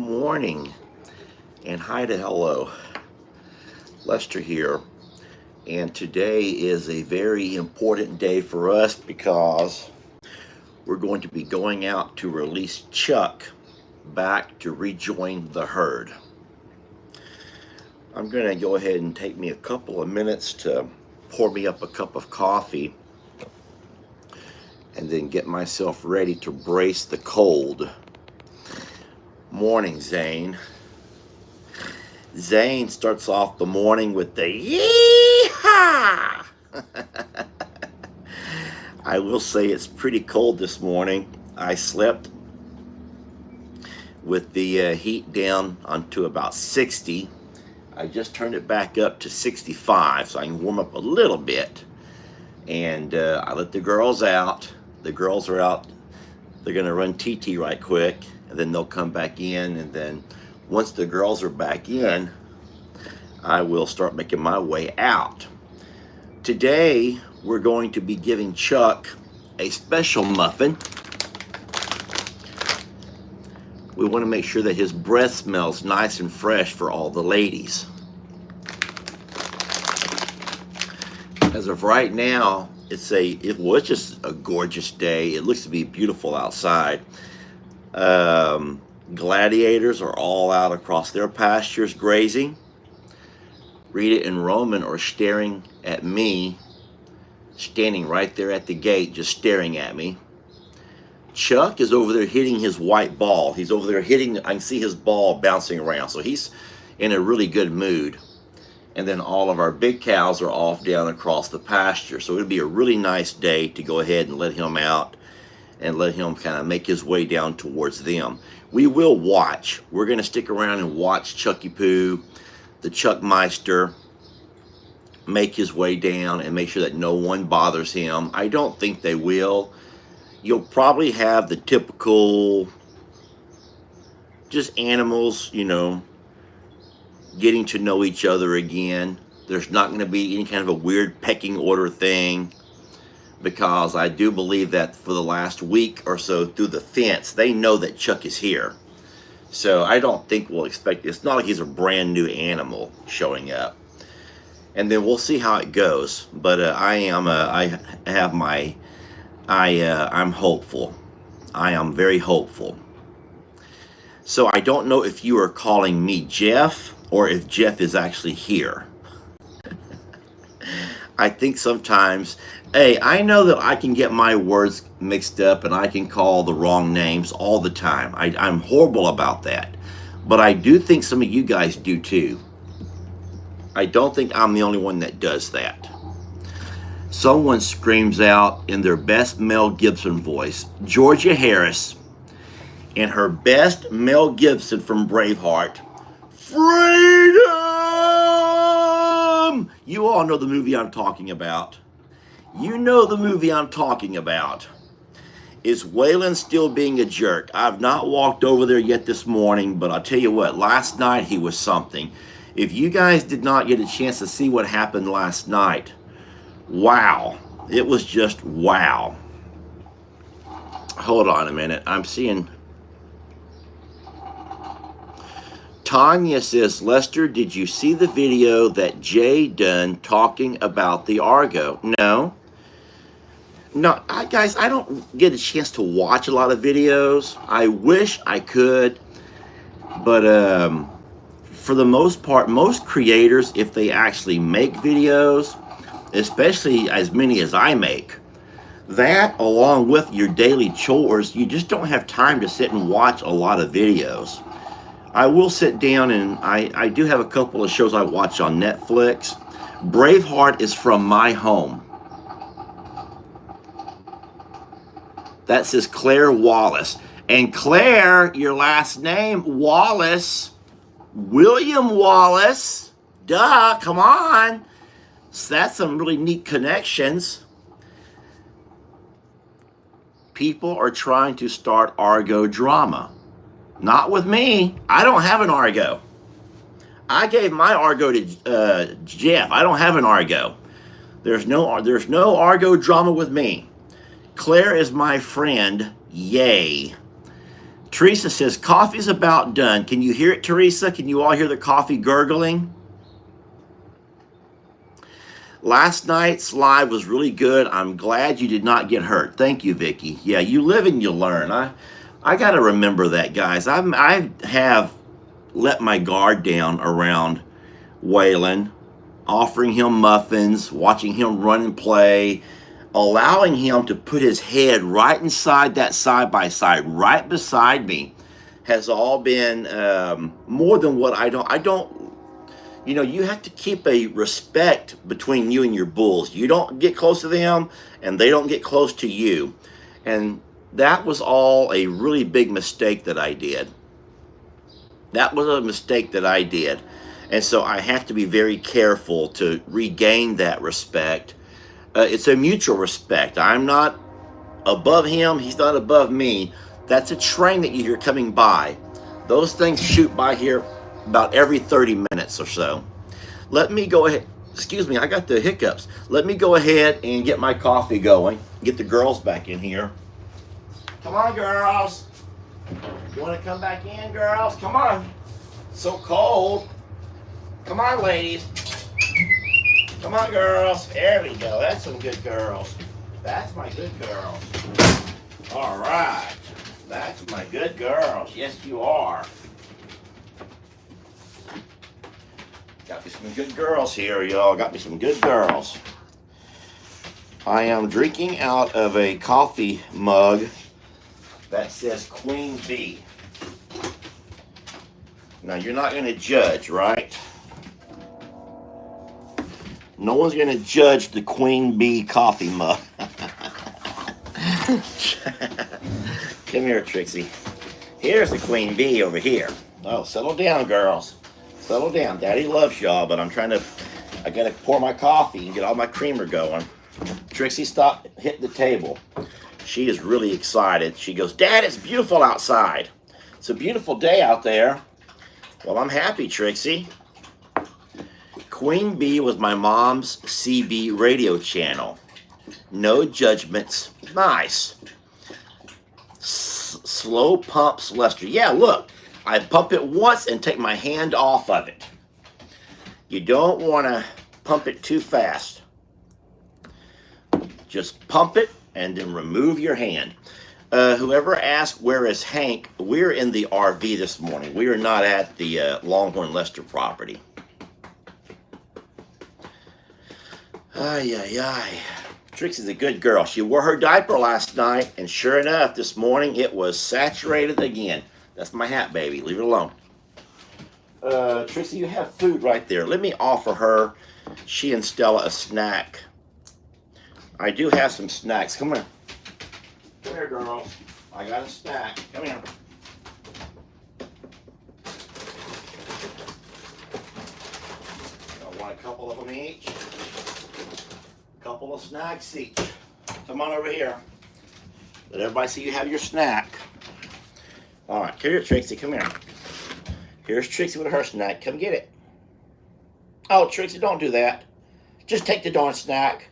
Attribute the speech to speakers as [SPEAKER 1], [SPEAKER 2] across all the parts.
[SPEAKER 1] morning and hi to hello. Lester here, and today is a very important day for us because we're going to be going out to release Chuck back to rejoin the herd. I'm going to go ahead and take me a couple of minutes to pour me up a cup of coffee and then get myself ready to brace the cold. Morning, Zane. Zane starts off the morning with the yee-haw! I will say it's pretty cold this morning. I slept with the heat down onto about 60. I just turned it back up to 65 so I can warm up a little bit. And I let the girls out. The girls are out. They're going to run TT right quick, and then they'll come back in, and then once the girls are back in, I will start making my way out. Today, we're going to be giving Chuck a special muffin. We want to make sure that his breath smells nice and fresh for all the ladies. As of right now, it's just a gorgeous day. It looks to be beautiful outside. Gladiators are all out across their pastures grazing. Rita and Roman are staring at me, standing right there at the gate, just staring at me. Chuck is over there hitting his white ball. He's over there hitting, I can see his ball bouncing around. So he's in a really good mood. And then all of our big cows are off down across the pasture. So it'll be a really nice day to go ahead and let him out and let him kind of make his way down towards them. We will watch. We're going to stick around and watch Chucky Poo, the Chuckmeister, make his way down and make sure that no one bothers him. I don't think they will. You'll probably have the typical just animals, getting to know each other again. There's not going to be any kind of a weird pecking order thing, because I do believe that for the last week or so through the fence, they know that Chuck is here. So I don't think we'll expect, it's not like he's a brand new animal showing up. And then we'll see how it goes. But I'm hopeful. I am very hopeful. So I don't know if you are calling me Jeff or if Jeff is actually here. I think sometimes, hey, I know that I can get my words mixed up and I can call the wrong names all the time. I'm horrible about that. But I do think some of you guys do too. I don't think I'm the only one that does that. Someone screams out in their best Mel Gibson voice, Georgia Harris, in her best Mel Gibson from Braveheart, freedom! You all know the movie I'm talking about. You know the movie I'm talking about. Is Waylon still being a jerk? I've not walked over there yet this morning, but I'll tell you what, last night he was something. If you guys did not get a chance to see what happened last night, wow. It was just wow. Hold on a minute. I'm seeing... Tanya says, Lester, did you see the video that Jay done talking about the Argo? No. No, guys, I don't get a chance to watch a lot of videos. I wish I could. But for the most part, most creators, if they actually make videos, especially as many as I make, that along with your daily chores, you just don't have time to sit and watch a lot of videos. I will sit down and I do have a couple of shows I watch on Netflix. Braveheart is from my home. That says Claire Wallace. And Claire, your last name, Wallace, William Wallace, duh, come on. So that's some really neat connections. People are trying to start Argo drama. Not with me. I don't have an Argo. I gave my Argo to Jeff. I don't have an Argo. There's no Argo drama with me. Claire is my friend. Yay. Teresa says, coffee's about done. Can you hear it, Teresa? Can you all hear the coffee gurgling? Last night's live was really good. I'm glad you did not get hurt. Thank you, Vicky. Yeah, you live and you learn. I got to remember that, guys. I have let my guard down around Waylon, offering him muffins, watching him run and play, allowing him to put his head right inside that side-by-side, right beside me, has all been more than what I don't. You know, you have to keep a respect between you and your bulls. You don't get close to them, and they don't get close to you. And that was all a really big mistake that I did. That was a mistake that I did. And so I have to be very careful to regain that respect. It's a mutual respect. I'm not above him. He's not above me. That's a train that you hear coming by. Those things shoot by here about every 30 minutes or so. Let me go ahead. Excuse me, I got the hiccups. Let me go ahead and get my coffee going. Get the girls back in here. Come on, girls. You want to come back in, girls? Come on. It's so cold. Come on, ladies. Come on, girls. There we go. That's some good girls. That's my good girls. All right. That's my good girls. Yes, you are. Got me some good girls here, y'all. Got me some good girls. I am drinking out of a coffee mug that says Queen Bee. Now, you're not going to judge, right? No one's going to judge the Queen Bee coffee mug. Come here, Trixie. Here's the Queen Bee over here. Oh, settle down, girls. Settle down. Daddy loves y'all, but I gotta pour my coffee and get all my creamer going. Trixie, stop hitting the table. She is really excited. She goes, Dad, it's beautiful outside. It's a beautiful day out there. Well, I'm happy, Trixie. Queen Bee was my mom's CB radio channel. No judgments. Nice. Slow pumps Lester. Yeah, look. I pump it once and take my hand off of it. You don't want to pump it too fast. Just pump it and then remove your hand. Whoever asked where is Hank, we're in the RV this morning. We are not at the Longhorn Lester property. Ay, ay, ay. Trixie's a good girl. She wore her diaper last night, and sure enough, this morning it was saturated again. That's my hat, baby. Leave it alone. Trixie, you have food right there. Let me offer her, she and Stella, a snack. I do have some snacks. Come here. Come here, girls. I got a snack. Come here. I want a couple of them each. A couple of snacks each. Come on over here. Let everybody see you have your snack. All right, here, Trixie, come here. Here's Trixie with her snack. Come get it. Oh, Trixie, don't do that. Just take the darn snack.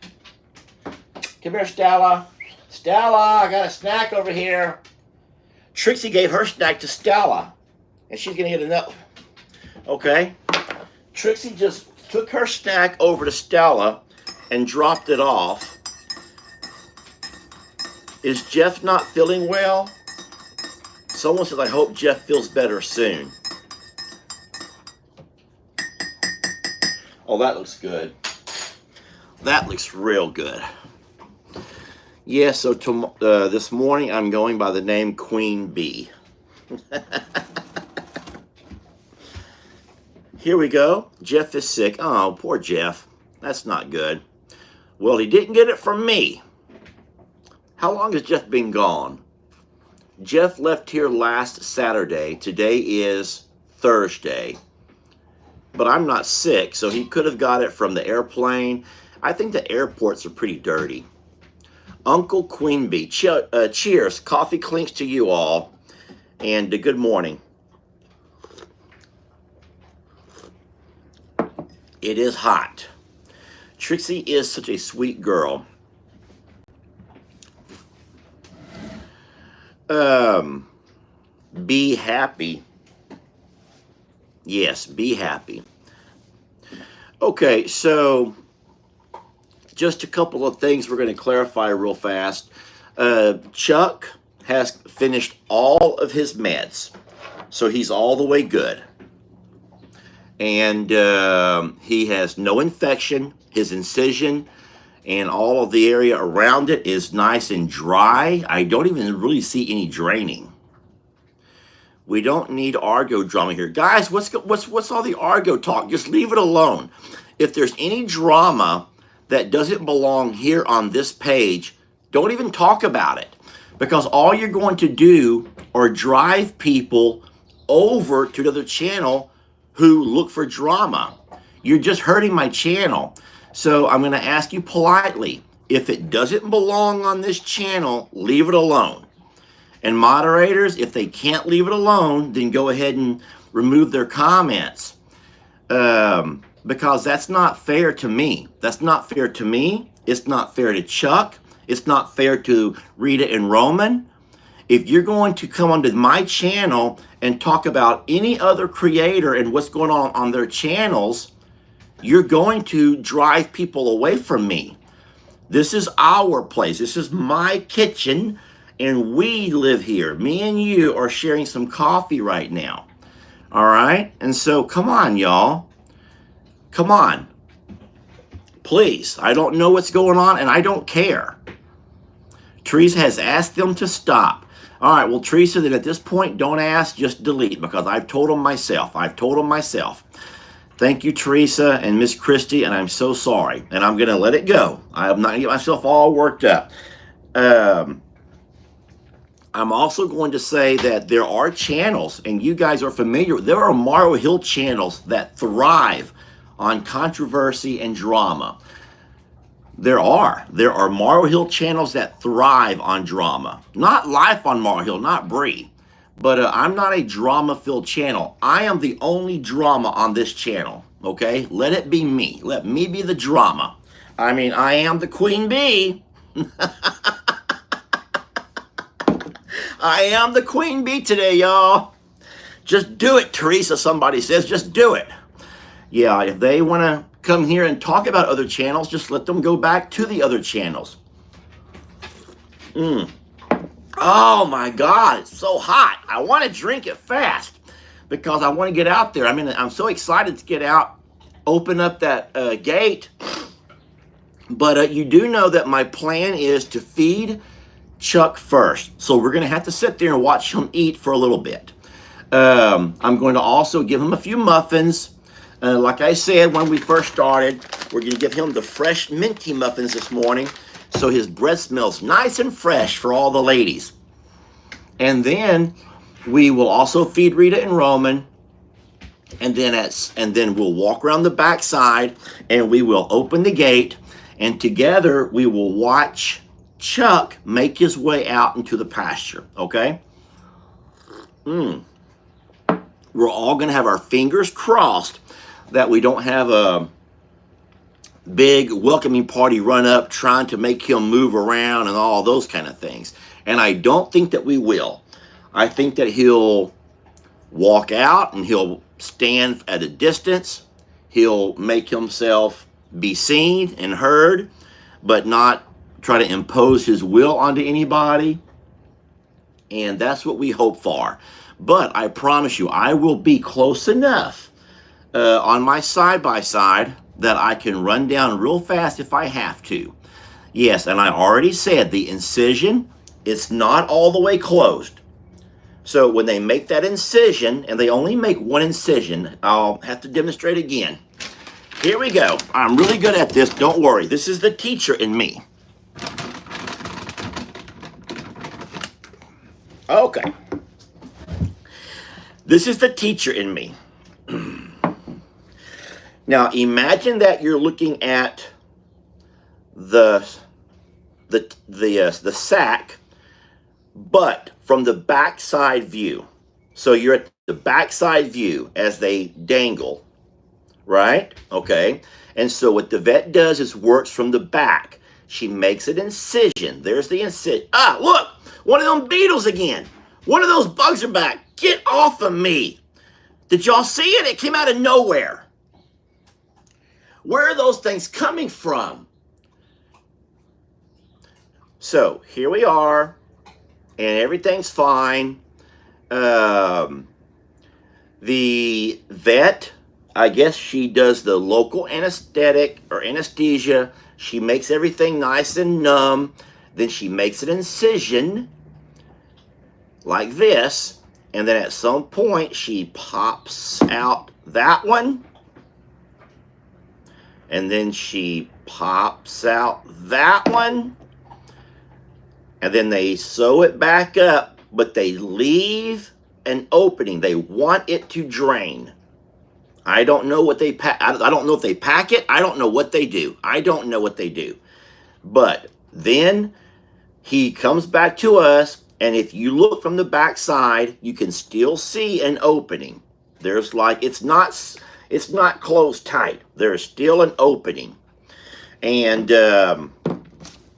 [SPEAKER 1] Come here, Stella. Stella, I got a snack over here. Trixie gave her snack to Stella, and she's going to get enough. Okay. Trixie just took her snack over to Stella and dropped it off. Is Jeff not feeling well? Someone says, I hope Jeff feels better soon. Oh, that looks good. That looks real good. Yeah, so this morning I'm going by the name Queen Bee. Here we go. Jeff is sick. Oh, poor Jeff. That's not good. Well, he didn't get it from me. How long has Jeff been gone? Jeff left here last Saturday. Today is Thursday. But I'm not sick, so he could have got it from the airplane. I think the airports are pretty dirty. Uncle Queen Bee, cheers. Coffee clinks to you all. And good morning. It is hot. Trixie is such a sweet girl. be happy. Yes, be happy. Okay, so just a couple of things we're going to clarify real fast. Chuck has finished all of his meds, so he's all the way good. And he has no infection. His incision and all of the area around it is nice and dry. I don't even really see any draining. We don't need argo drama here. Guys, what's all the argo talk? Just leave it alone. If there's any drama that doesn't belong here on this page, don't even talk about it. Because all you're going to do are drive people over to the other channel who look for drama. You're just hurting my channel. So I'm going to ask you politely, if it doesn't belong on this channel, leave it alone. And moderators, if they can't leave it alone, then go ahead and remove their comments. Because that's not fair to me. That's not fair to me. It's not fair to Chuck. It's not fair to Rita and Roman. If you're going to come onto my channel and talk about any other creator and what's going on their channels, you're going to drive people away from me. This is our place. This is my kitchen, and we live here. Me and you are sharing some coffee right now. All right? And so, come on, y'all. Come on. Please. I don't know what's going on, and I don't care. Teresa has asked them to stop. All right, well, Teresa, then at this point, don't ask, just delete, because I've told them myself. Thank you, Teresa and Miss Christie, and I'm so sorry. And I'm going to let it go. I'm not going to get myself all worked up. I'm also going to say that there are channels, and you guys are familiar, there are Morrow Hill channels that thrive on controversy and drama. There are Morrow Hill channels that thrive on drama. Not Life on Morrow Hill, not Bree. But I'm not a drama-filled channel. I am the only drama on this channel, okay? Let it be me. Let me be the drama. I mean, I am the queen bee. I am the queen bee today, y'all. Just do it, Teresa, somebody says. Just do it. Yeah, if they want to come here and talk about other channels, just let them go back to the other channels. Oh my God, it's so hot. I want to drink it fast because I want to get out there. I mean, I'm so excited to get out, open up that gate. But you do know that my plan is to feed Chuck first. So we're going to have to sit there and watch him eat for a little bit. I'm going to also give him a few muffins. Like I said when we first started, we're going to give him the fresh minty muffins this morning. So his breath smells nice and fresh for all the ladies. And then we will also feed Rita and Roman. And then we'll walk around the backside and we will open the gate. And together we will watch Chuck make his way out into the pasture. Okay? We're all going to have our fingers crossed that we don't have a big welcoming party run up trying to make him move around and all those kind of things. And I don't think that we will. I think that he'll walk out and he'll stand at a distance. He'll make himself be seen and heard, but not try to impose his will onto anybody. And that's what we hope for. But I promise you, I will be close enough on my side-by-side that I can run down real fast if I have to. Yes, and I already said the incision, it's not all the way closed. So when they make that incision, and they only make one incision, I'll have to demonstrate again. Here we go. I'm really good at this. Don't worry. This is the teacher in me. Okay. This is the teacher in me. Now imagine that you're looking at the sack, but from the backside view. So you're at the backside view as they dangle, right? Okay. And so what the vet does is works from the back. She makes an incision. There's the incision. Ah, look, one of them beetles again. One of those bugs are back. Get off of me. Did y'all see it? It came out of nowhere. Where are those things coming from? So here we are, and everything's fine. The vet, I guess she does the local anesthetic or anesthesia. She makes everything nice and numb. Then she makes an incision like this. And then at some point she pops out that one. And then she pops out that one. And then they sew it back up, but they leave an opening. They want it to drain. I don't know what they pack. I don't know if they pack it. I don't know what they do. I don't know what they do. But then he comes back to us, and if you look from the back side, you can still see an opening. There's like, it's not closed tight. There's still an opening. And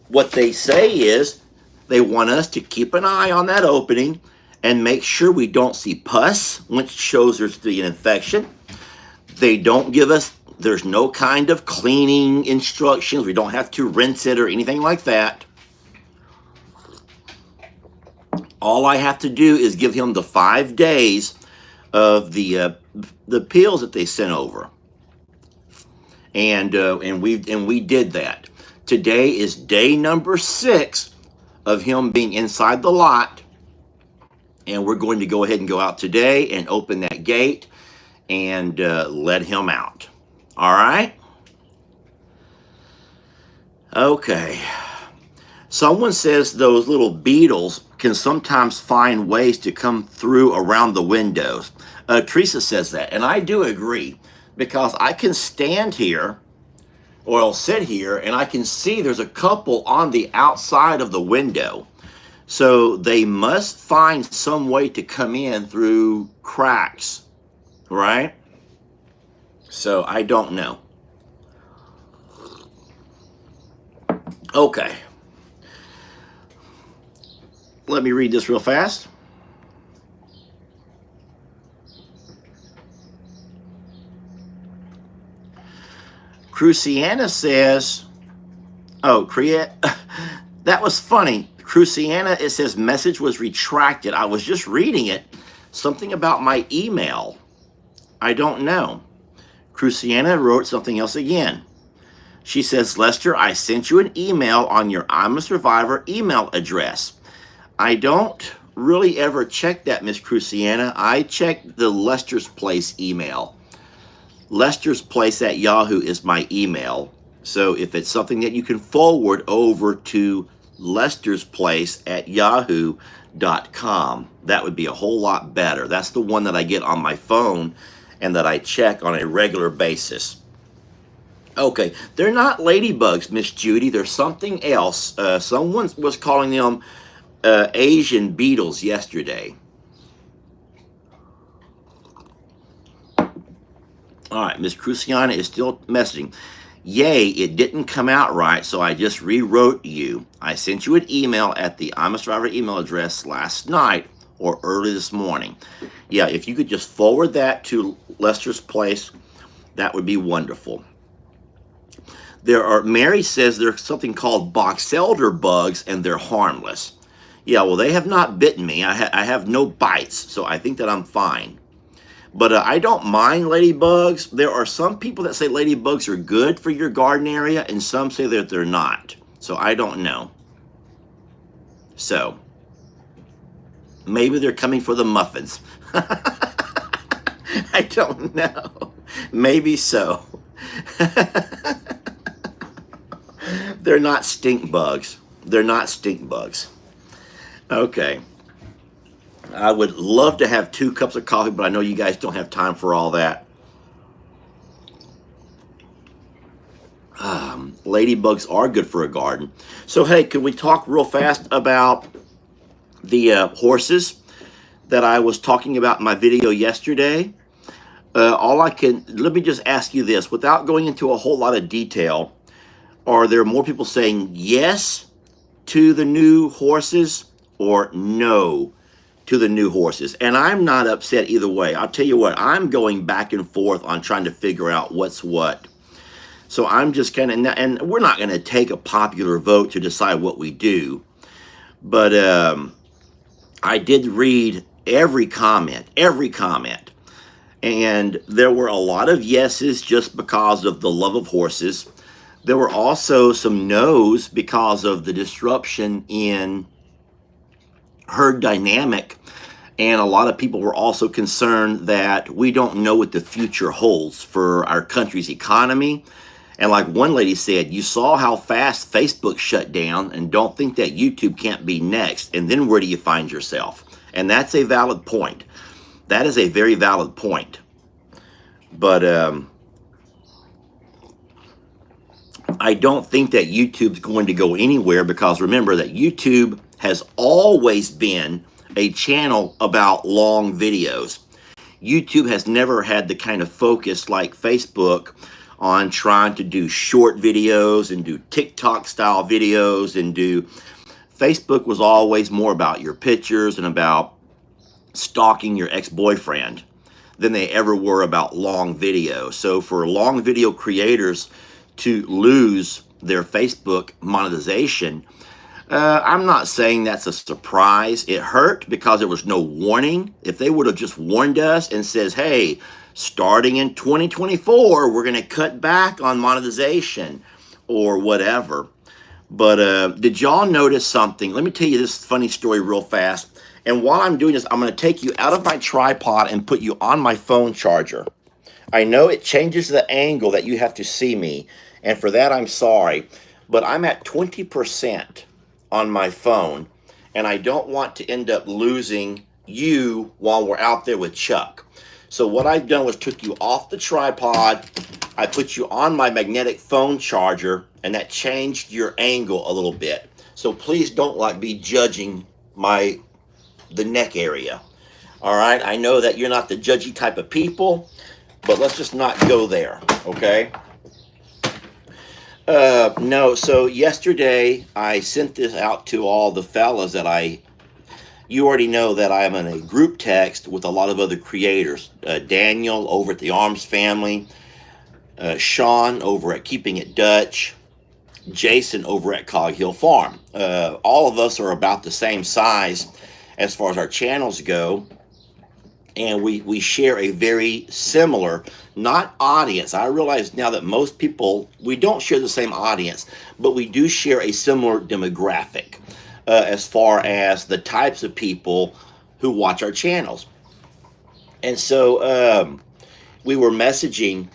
[SPEAKER 1] what they say is they want us to keep an eye on that opening and make sure we don't see pus, which shows there's an infection. They don't give us, there's no kind of cleaning instructions. We don't have to rinse it or anything like that. All I have to do is give him the 5 days of the pills that they sent over. And we did that. Today is day number 6 of him being inside the lot. And we're going to go ahead and go out today and open that gate and let him out. All right? Okay. Someone says those little beetles can sometimes find ways to come through around the windows. Teresa says that, and I do agree, because I can stand here, or I'll sit here, and I can see there's a couple on the outside of the window. So they must find some way to come in through cracks, right? So I don't know. Okay. Let me read this real fast. Cruciana says, that was funny. Cruciana, it says message was retracted. I was just reading it. Something about my email. I don't know. Cruciana wrote something else again. She says, Lester, I sent you an email on your I'm a Survivor email address. I don't really ever check that, Miss Cruciana. I check the Lester's Place email. Lester's Place at Yahoo is my email. So if it's something that you can forward over to Lester's Place at yahoo.com, that would be a whole lot better. That's the one that I get on my phone and that I check on a regular basis. Okay, they're not ladybugs, Miss Judy. They're something else. Someone was calling them Asian beetles yesterday. All right, Miss Cruciana is still messaging. Yay, it didn't come out right, so I just rewrote you. I sent you an email at the I'm a Survivor email address last night or early this morning. Yeah, if you could just forward that to Lester's Place, that would be wonderful. Mary says there's something called box elder bugs and they're harmless. Yeah, well, they have not bitten me. I have no bites, so I think that I'm fine. But I don't mind ladybugs. There are some people that say ladybugs are good for your garden area, and some say that they're not. So I don't know. So maybe they're coming for the muffins. I don't know. Maybe so. They're not stink bugs. They're not stink bugs. Okay. I would love to have 2 cups of coffee, but I know you guys don't have time for all that. Ladybugs are good for a garden. So, hey, could we talk real fast about the horses that I was talking about in my video yesterday? Let me just ask you this, without going into a whole lot of detail. Are there more people saying yes to the new horses or no to the new horses. And I'm not upset either way. I'll tell you what, I'm going back and forth on trying to figure out what's what. So I'm just kind of, and we're not going to take a popular vote to decide what we do. But I did read every comment. And there were a lot of yeses just because of the love of horses. There were also some no's because of the disruption in herd dynamic. And a lot of people were also concerned that we don't know what the future holds for our country's economy. And like one lady said, you saw how fast Facebook shut down, and don't think that YouTube can't be next. And then where do you find yourself? And that's a valid point. That is a very valid point. But I don't think that YouTube's going to go anywhere, because remember that YouTube has always been a channel about long videos. YouTube has never had the kind of focus like Facebook on trying to do short videos and do TikTok style videos and do. Facebook was always more about your pictures and about stalking your ex-boyfriend than they ever were about long video. So for long video creators to lose their Facebook monetization, I'm not saying that's a surprise. It hurt because there was no warning. If they would have just warned us and says, hey, starting in 2024, we're going to cut back on monetization or whatever. But did y'all notice something? Let me tell you this funny story real fast. And while I'm doing this, I'm going to take you out of my tripod and put you on my phone charger. I know it changes the angle that you have to see me, and for that I'm sorry. But I'm at 20% on my phone, and I don't want to end up losing you while we're out there with Chuck. So what I've done was took you off the tripod, I put you on my magnetic phone charger, and that changed your angle a little bit. So please don't be judging the neck area. All right, I know that you're not the judgy type of people, but let's just not go there, okay? No, so yesterday I sent this out to all the fellas that you already know that I am in a group text with a lot of other creators. Daniel over at the Arms Family, Sean over at Keeping It Dutch, Jason over at Cog Hill Farm. All of us are about the same size as far as our channels go. And we share a very similar, not audience. I realize now that most people, we don't share the same audience, but we do share a similar demographic as far as the types of people who watch our channels. And so we were messaging,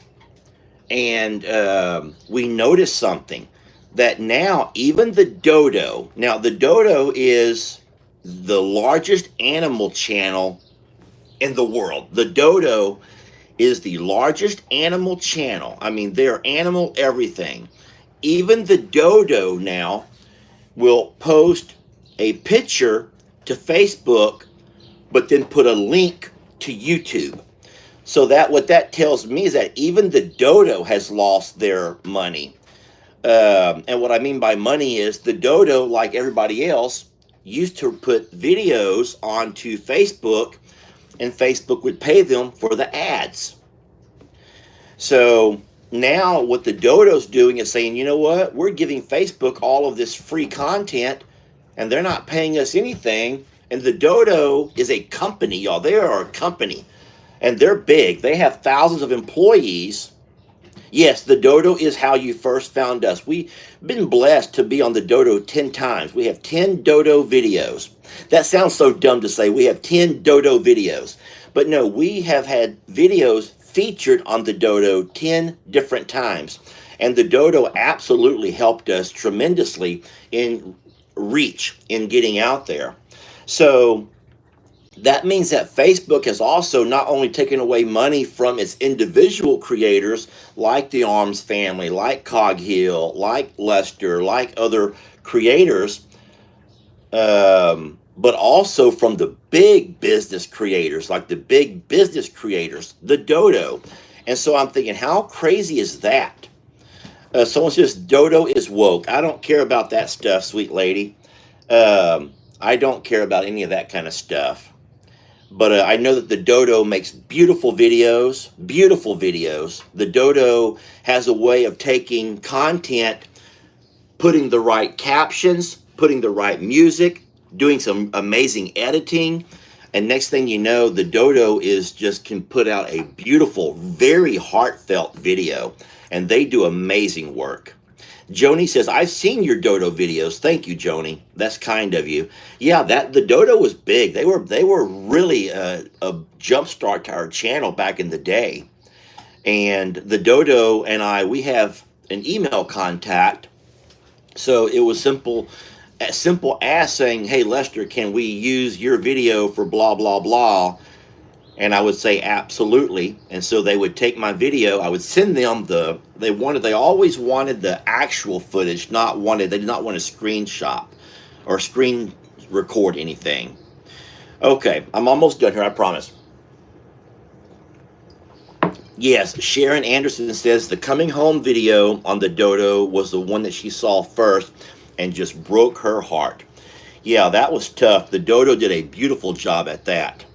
[SPEAKER 1] and we noticed something, that now even the Dodo, now the Dodo is the largest animal channel in the world. The Dodo is the largest animal channel. I mean, they're animal everything. Even the Dodo now will post a picture to Facebook, but then put a link to YouTube. So that what that tells me is that even the Dodo has lost their money. And what I mean by money is the Dodo, like everybody else, used to put videos onto Facebook, and Facebook would pay them for the ads. So now what the Dodo's doing is saying, you know what, we're giving Facebook all of this free content, and they're not paying us anything. And the Dodo is a company, y'all. They are a company, and they're big. They have thousands of employees. Yes, the Dodo is how you first found us. We've been blessed to be on the Dodo 10 times. We have 10 Dodo videos. That sounds so dumb to say. We have 10 Dodo videos. But no, we have had videos featured on the Dodo 10 different times. And the Dodo absolutely helped us tremendously in reach, in getting out there. So that means that Facebook has also not only taken away money from its individual creators, like the Arms Family, like Cog Hill, like Lester, like other creators, but also from the big business creators, like the big business creators, the Dodo. And so I'm thinking, how crazy is that? Someone says Dodo is woke. I don't care about that stuff, sweet lady. I don't care about any of that kind of stuff. But I know that the Dodo makes beautiful videos, beautiful videos. The Dodo has a way of taking content, putting the right captions, putting the right music, doing some amazing editing. And next thing you know, the Dodo is just can put out a beautiful, very heartfelt video. And they do amazing work. Joni says, I've seen your Dodo videos. Thank you, Joni. That's kind of you. Yeah, that the Dodo was big. They were really a jump start to our channel back in the day. And the Dodo and we have an email contact. So it was as simple as saying, hey, Lester, can we use your video for blah, blah, blah? And I would say absolutely. And so they would take my video. I would send them they always wanted the actual footage, they did not want to screenshot or screen record anything. Okay, I'm almost done here, I promise. Yes, Sharon Anderson says the coming home video on the Dodo was the one that she saw first and just broke her heart. Yeah, that was tough. The Dodo did a beautiful job at that.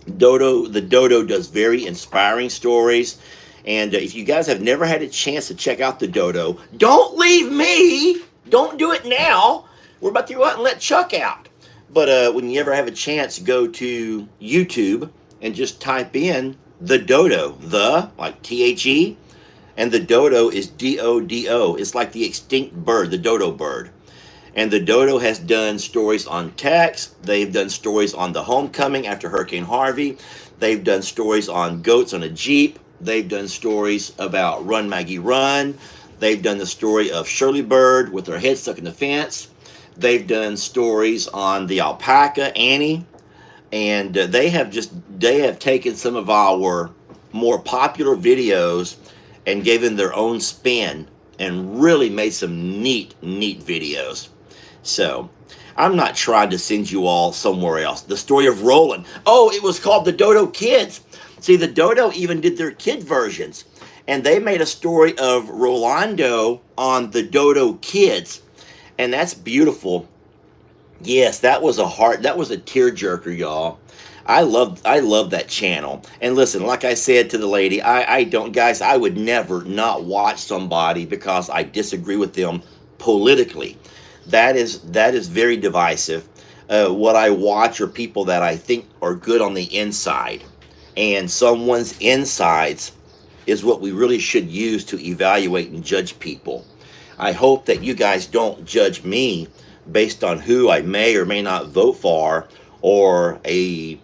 [SPEAKER 1] The Dodo does very inspiring stories. And if you guys have never had a chance to check out the Dodo, don't leave me. Don't do it now. We're about to go out and let Chuck out. But when you ever have a chance, go to YouTube and just type in the Dodo, like THE, and the Dodo is DODO. It's like the extinct bird, the dodo bird. And the Dodo has done stories on Tex. They've done stories on the homecoming after Hurricane Harvey. They've done stories on goats on a Jeep. They've done stories about Run Maggie Run. They've done the story of Shirley Bird with her head stuck in the fence. They've done stories on the alpaca, Annie. And they have taken some of our more popular videos and given their own spin and really made some neat videos. So, I'm not trying to send you all somewhere else. The story of Roland. Oh, it was called the Dodo Kids. See, the Dodo even did their kid versions. And they made a story of Rolando on the Dodo Kids. And that's beautiful. Yes, that was a tearjerker, y'all. I love that channel. And listen, like I said to the lady, I would never not watch somebody because I disagree with them politically. That is very divisive. What I watch are people that I think are good on the inside. And someone's insides is what we really should use to evaluate and judge people. I hope that you guys don't judge me based on who I may or may not vote for, or a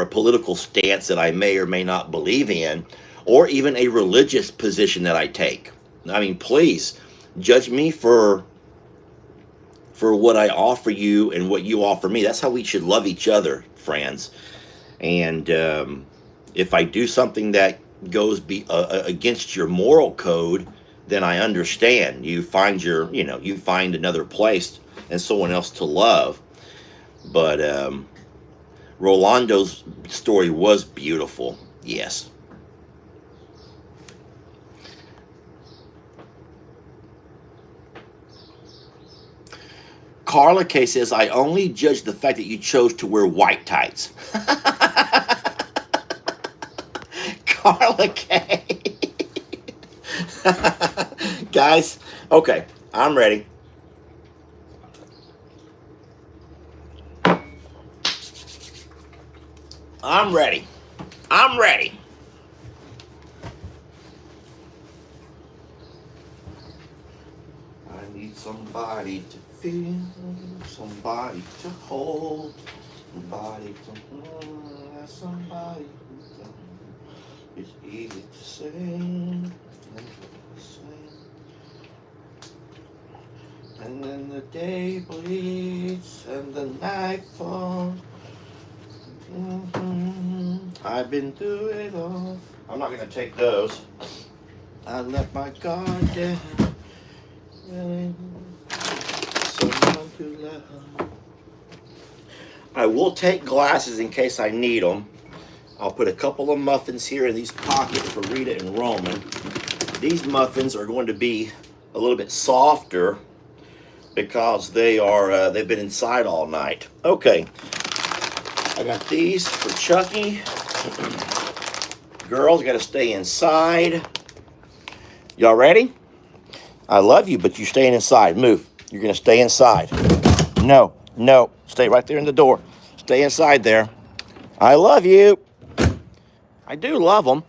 [SPEAKER 1] political stance that I may or may not believe in, or even a religious position that I take. I mean, please judge me for what I offer you and what you offer me. That's how we should love each other, friends. And if I do something that goes against your moral code, then I understand. You find another place and someone else to love. But Rolando's story was beautiful. Yes. Carla K says, I only judge the fact that you chose to wear white tights. Carla K. Guys, okay, I'm ready. I'm ready. I'm ready. I need somebody to feel, somebody to hold, somebody somebody. It's easy to say, and then the day bleeds and the night falls. I've been through it all. I'm not gonna take those. I let my guard down. Someone to love. I will take glasses in case I need them. I'll put a couple of muffins here in these pockets for Rita and Roman. These muffins are going to be a little bit softer because they've been inside all night. Okay. I got these for Chucky. Girls got to stay inside. Y'all ready? I love you, but you're staying inside. Move. You're going to stay inside. No, no. Stay right there in the door. Stay inside there. I love you. I do love them.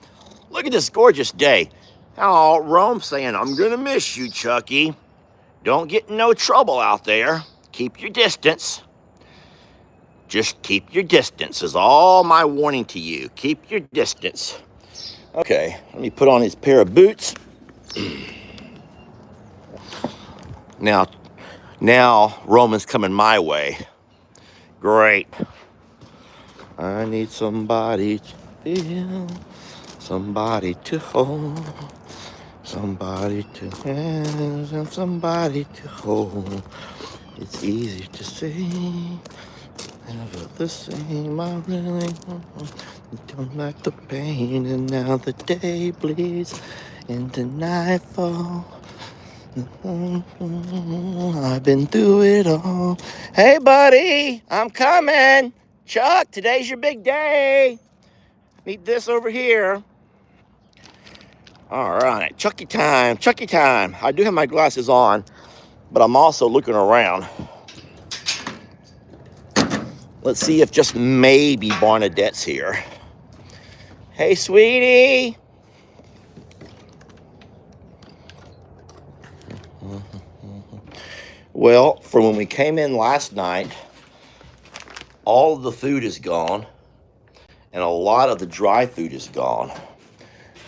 [SPEAKER 1] Look at this gorgeous day. Oh, Rome's saying, I'm going to miss you, Chucky. Don't get in no trouble out there. Keep your distance. Just keep your distance is all my warning to you. Keep your distance. Okay, let me put on this pair of boots. Now Roman's coming my way. Great. I need somebody to feel, somebody to hold, somebody to have, and somebody to hold. It's easy to say, never the same. I really don't like the pain, and now the day bleeds into nightfall. I've been through it all. Hey, buddy, I'm coming. Chuck, today's your big day. Need this over here. All right, Chucky time, Chucky time. I do have my glasses on, but I'm also looking around. Let's see if just maybe Barnadette's here. Hey, sweetie. Well, from when we came in last night, all of the food is gone, and a lot of the dry food is gone.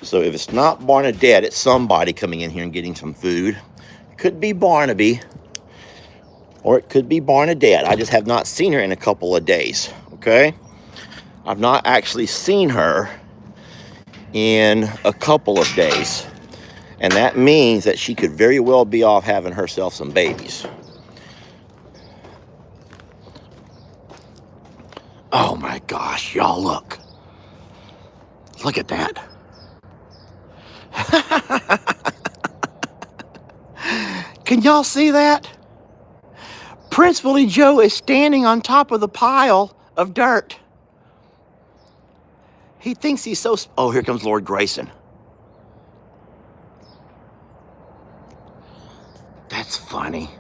[SPEAKER 1] So if it's not Barnadette, it's somebody coming in here and getting some food. It could be Barnaby, or it could be Barnadette. I just have not seen her in a couple of days, okay? I've not actually seen her in a couple of days. And that means that she could very well be off having herself some babies. Oh my gosh, y'all look. Look at that. Can y'all see that? Prince Willie Joe is standing on top of the pile of dirt. He thinks he's so... Oh, here comes Lord Grayson. That's funny.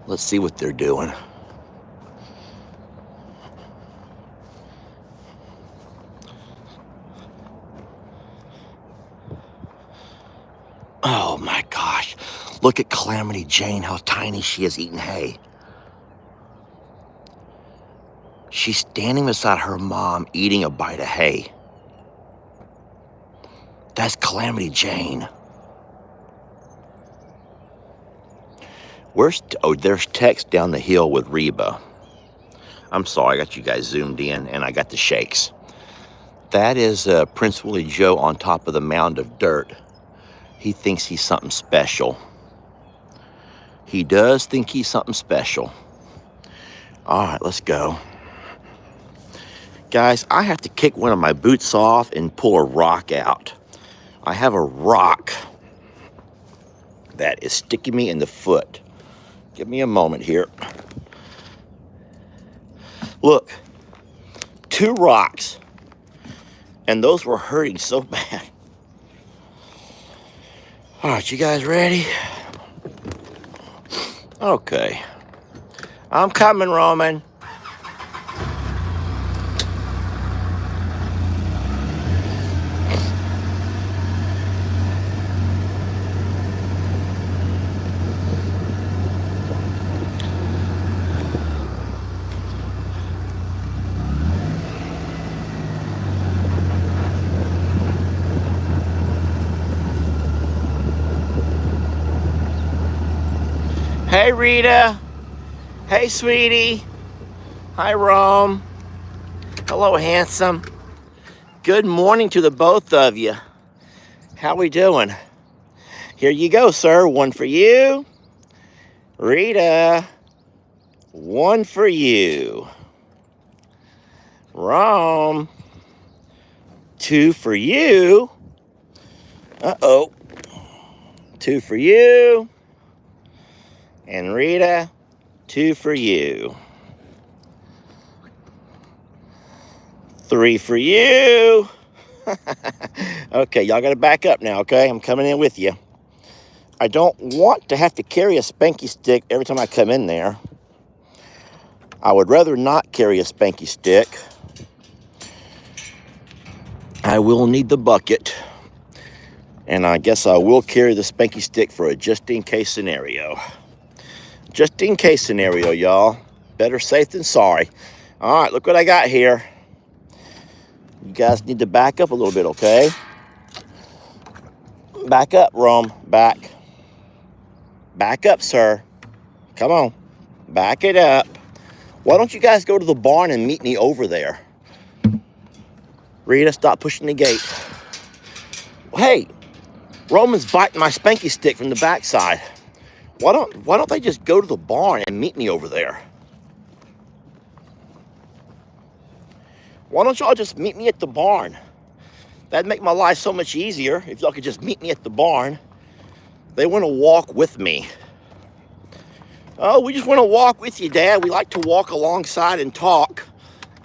[SPEAKER 1] Let's see what they're doing. Oh my gosh. Look at Calamity Jane, how tiny she is eating hay. She's standing beside her mom eating a bite of hay. That's Calamity Jane. There's Tex down the hill with Reba. I'm sorry, I got you guys zoomed in and I got the shakes. That is Prince Willie Joe on top of the mound of dirt. He thinks he's something special. He does think he's something special. All right, let's go. Guys, I have to kick one of my boots off and pull a rock out. I have a rock that is sticking me in the foot. Give me a moment here. Look, 2 rocks, and those were hurting so bad. All right, you guys ready? Okay. I'm coming, Roman. Hey, Rita. Hey, sweetie. Hi, Rome. Hello, handsome. Good morning to the both of you. How we doing? Here you go, sir. 1 for you. Rita. 1 for you. Rome. 2 for you. Uh-oh. 2 for you. And Rita, 2 for you. 3 for you. Okay, y'all got to back up now, okay? I'm coming in with you. I don't want to have to carry a spanky stick every time I come in there. I would rather not carry a spanky stick. I will need the bucket. And I guess I will carry the spanky stick for a just-in-case scenario. Just-in-case scenario, y'all. Better safe than sorry. All right, look what I got here. You guys need to back up a little bit, okay? Back up, Rome. Back. Back up, sir. Come on. Back it up. Why don't you guys go to the barn and meet me over there? Rita, stop pushing the gate. Hey, Roman's biting my spanky stick from the backside. Why don't they just go to the barn and meet me over there? Why don't y'all just meet me at the barn? That'd make my life so much easier if y'all could just meet me at the barn. They want to walk with me. Oh, we just want to walk with you, Dad. We like to walk alongside and talk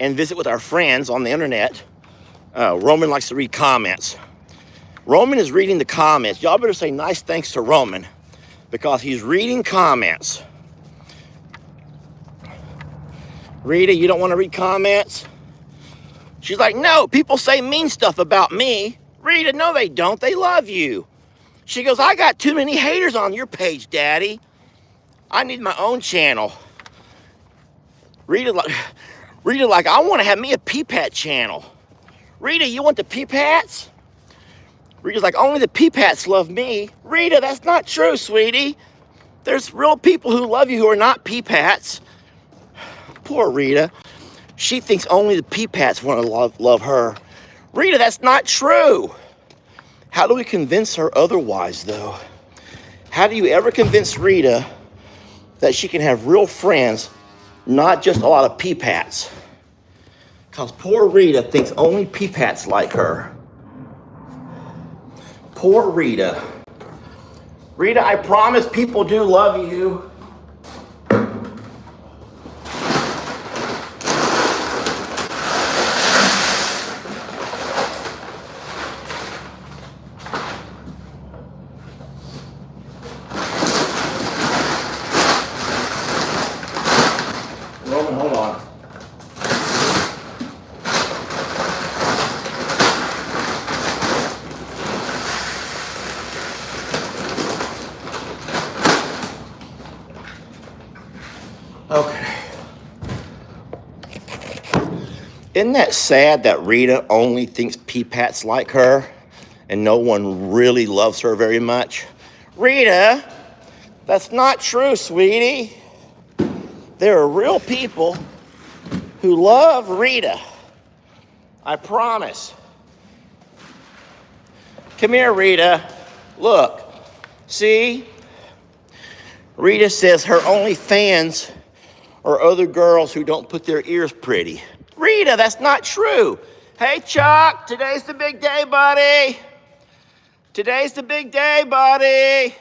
[SPEAKER 1] and visit with our friends on the internet. Roman likes to read comments. Roman is reading the comments. Y'all better say nice thanks to Roman because he's reading comments. Rita, you don't want to read comments? She's like, no, people say mean stuff about me. Rita, no, they don't. They love you. She goes, I got too many haters on your page, Daddy. I need my own channel. Rita, like, I want to have me a Peepat channel. Rita, you want the Peepats? Rita's like, only the Peepats love me. Rita, that's not true, sweetie. There's real people who love you who are not Peepats. Poor Rita. She thinks only the Peepats want to love her. Rita, that's not true. How do we convince her otherwise, though? How do you ever convince Rita that she can have real friends, not just a lot of Peepats? Because poor Rita thinks only Peepats like her. Poor Rita. Rita, I promise people do love you. Roman, hold on. Okay. Isn't that sad that Rita only thinks Peepats like her and no one really loves her very much? Rita, that's not true, sweetie. There are real people who love Rita. I promise. Come here, Rita. Look. See? Rita says her only fans are other girls who don't put their ears pretty. Rita, that's not true. Hey, Chuck, today's the big day, buddy. Today's the big day, buddy.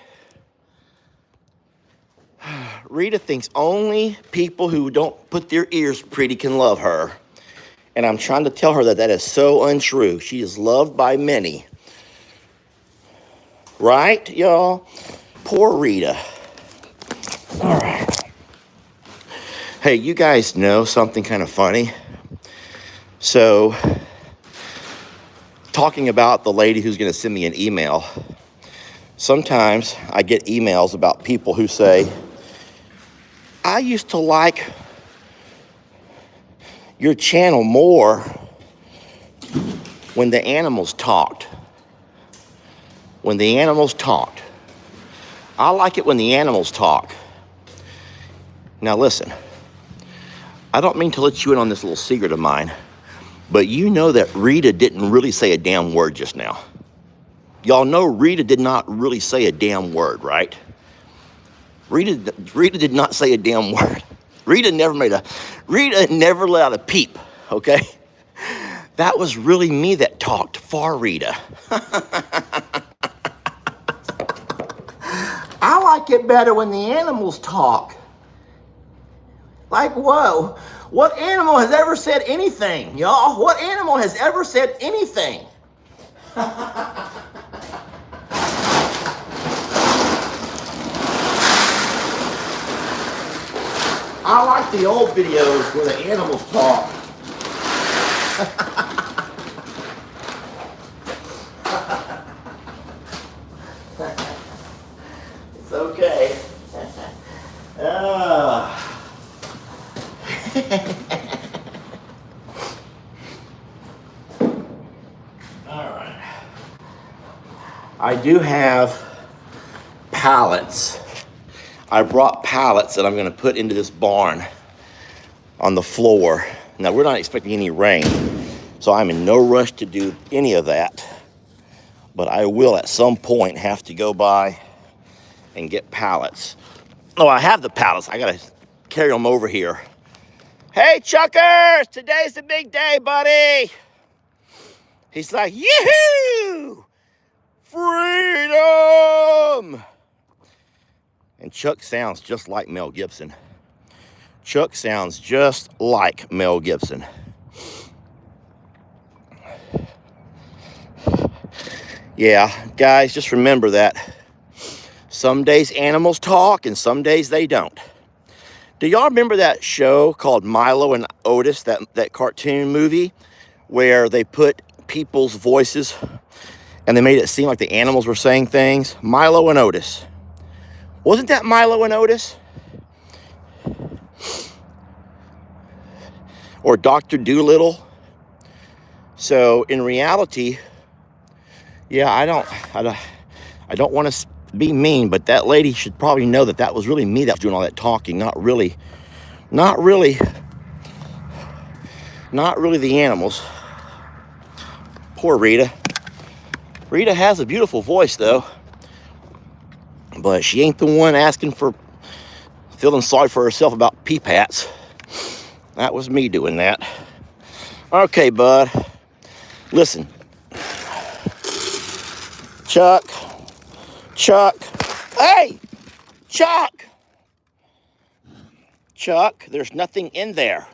[SPEAKER 1] Rita thinks only people who don't put their ears pretty can love her. And I'm trying to tell her that that is so untrue. She is loved by many. Right, y'all? Poor Rita. All right. Hey, you guys know something kind of funny? So, talking about the lady who's going to send me an email, sometimes I get emails about people who say, I used to like your channel more when the animals talked. When the animals talked. I like it when the animals talk. Now listen, I don't mean to let you in on this little secret of mine, but you know that Rita didn't really say a damn word just now. Y'all know Rita did not really say a damn word, right? Rita did not say a damn word. Rita never let out a peep, okay? That was really me that talked for Rita. I like it better when the animals talk. Like, whoa. What animal has ever said anything, y'all? What animal has ever said anything? I like the old videos where the animals talk. It's okay. All right. I do have pallets. I brought pallets that I'm going to put into this barn on the floor. Now, we're not expecting any rain, so I'm in no rush to do any of that. But I will at some point have to go by and get pallets. Oh, I have the pallets. I got to carry them over here. Hey, Chuckers, today's the big day, buddy. He's like, yoo-hoo, freedom. And Chuck sounds just like Mel Gibson. Chuck sounds just like Mel Gibson. Yeah, guys, just remember that some days animals talk and some days they don't. Do y'all remember that show called Milo and Otis, that cartoon movie where they put people's voices and they made it seem like the animals were saying things? Milo and Otis. Wasn't that Milo and Otis? Or Dr. Dolittle? So in reality, yeah, I don't want to be mean, but that lady should probably know that that was really me that was doing all that talking, not really the animals. Poor Rita. Rita has a beautiful voice though, but she ain't the one feeling sorry for herself about pea pats. That was me doing that. Okay, bud. Listen. Chuck. Hey! Chuck! Chuck, there's nothing in there.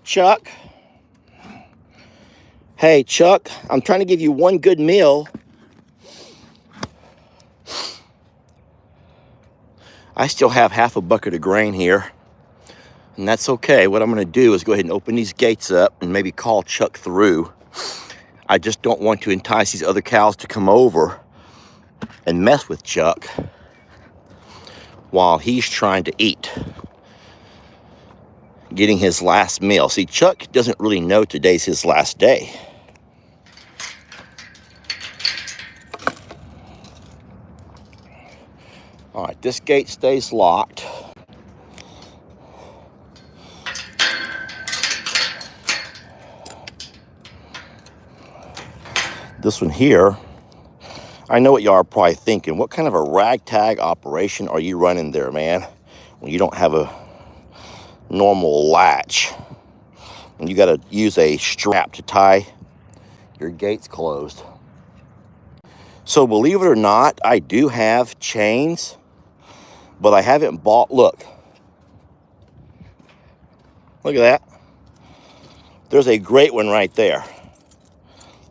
[SPEAKER 1] Chuck. Hey, Chuck, I'm trying to give you one good meal. I still have half a bucket of grain here, and that's okay. What I'm going to do is go ahead and open these gates up and maybe call Chuck through. I just don't want to entice these other cows to come over and mess with Chuck while he's trying to eat, getting his last meal. See, Chuck doesn't really know today's his last day. All right, this gate stays locked. This one here, I know what y'all are probably thinking. What kind of a ragtag operation are you running there, man, when you don't have a normal latch? And you got to use a strap to tie your gates closed. So believe it or not, I do have chains, but I haven't bought, look at that. There's a great one right there.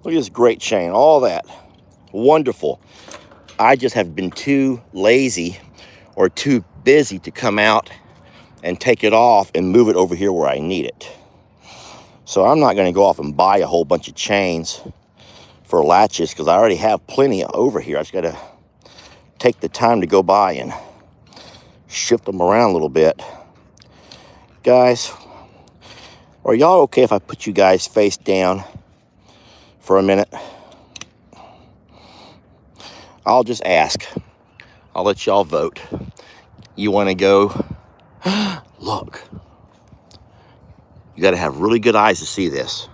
[SPEAKER 1] Look at this great chain, all that. Wonderful. I just have been too lazy or too busy to come out and take it off and move it over here where I need it. So I'm not going to go off and buy a whole bunch of chains for latches because I already have plenty over here. I just got to take the time to go by and shift them around a little bit. Guys, are y'all okay if I put you guys face down for a minute? I'll just ask. I'll let y'all vote. You want to go? Look. You got to have really good eyes to see this.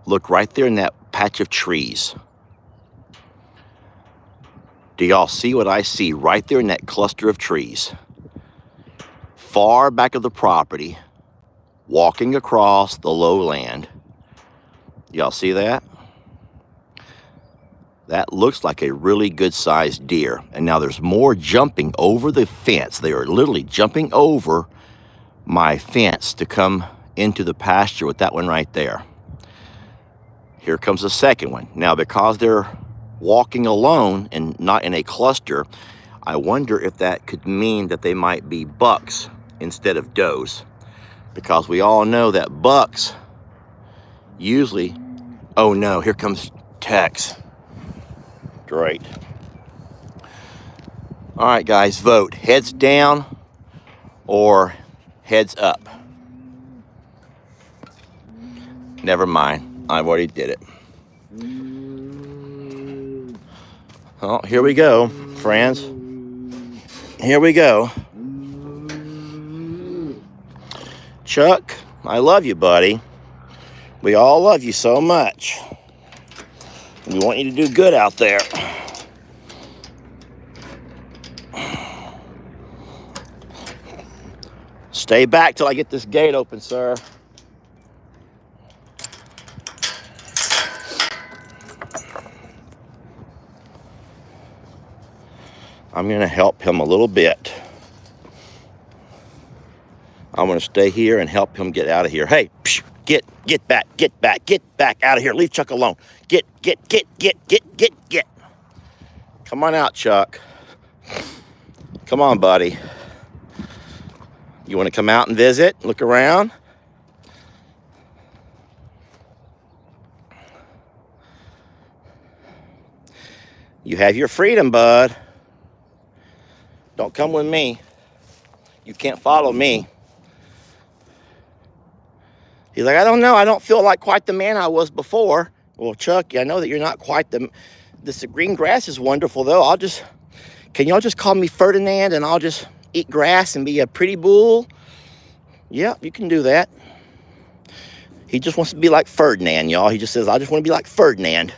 [SPEAKER 1] Look right there in that patch of trees. Do y'all see what I see right there in that cluster of trees? Far back of the property, walking across the lowland. Y'all see that? That looks like a really good-sized deer. And now there's more jumping over the fence. They are literally jumping over my fence to come into the pasture with that one right there. Here comes the second one. Now, because they're walking alone and not in a cluster, I wonder if that could mean that they might be bucks instead of does. Because we all know that bucks usually... Oh no, here comes Tex. Great. All right, guys, vote. Heads down or heads up? Never mind. I've already did it. Oh, here we go, friends. Here we go. Chuck, I love you, buddy. We all love you so much. We want you to do good out there. Stay back till I get this gate open, sir. I'm going to help him a little bit. I'm going to stay here and help him get out of here. Hey, get back out of here. Leave Chuck alone. Get. Come on out, Chuck. Come on, buddy. You want to come out and visit? Look around? You have your freedom, bud. Don't come with me. You can't follow me. He's like, I don't know. I don't feel like quite the man I was before. Well, Chuck, I know that you're not quite the... This green grass is wonderful, though. Can y'all just call me Ferdinand and I'll just eat grass and be a pretty bull? Yeah, you can do that. He just wants to be like Ferdinand, y'all. He just says, I just want to be like Ferdinand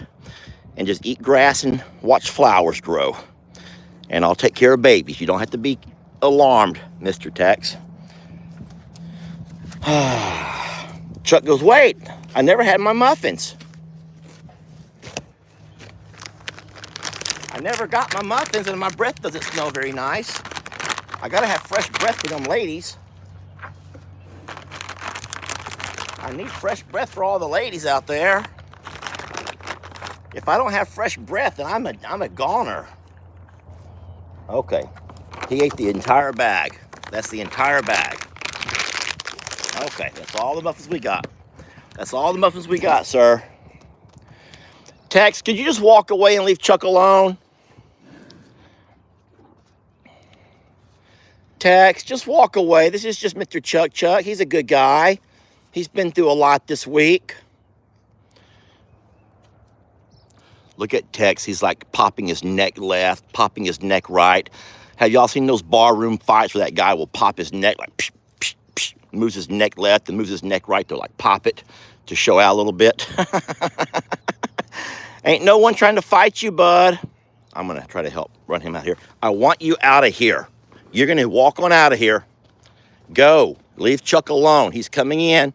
[SPEAKER 1] and just eat grass and watch flowers grow. And I'll take care of babies. You don't have to be alarmed, Mr. Tex. Chuck goes, wait, I never had my muffins. I never got my muffins and my breath doesn't smell very nice. I gotta have fresh breath for them ladies. I need fresh breath for all the ladies out there. If I don't have fresh breath, then I'm a goner. Okay, he ate the entire bag. That's the entire bag. Okay, that's all the muffins we got. That's all the muffins we got, sir. Tex, could you just walk away and leave Chuck alone? Tex, just walk away. This is just Mr. Chuck. He's a good guy. He's been through a lot this week. Look at Tex. He's like popping his neck left, popping his neck right. Have y'all seen those barroom fights where that guy will pop his neck like psh, psh, psh, moves his neck left and moves his neck right to like pop it to show out a little bit? Ain't no one trying to fight you, bud. I'm going to try to help run him out here. I want you out of here. You're going to walk on out of here. Go. Leave Chuck alone. He's coming in.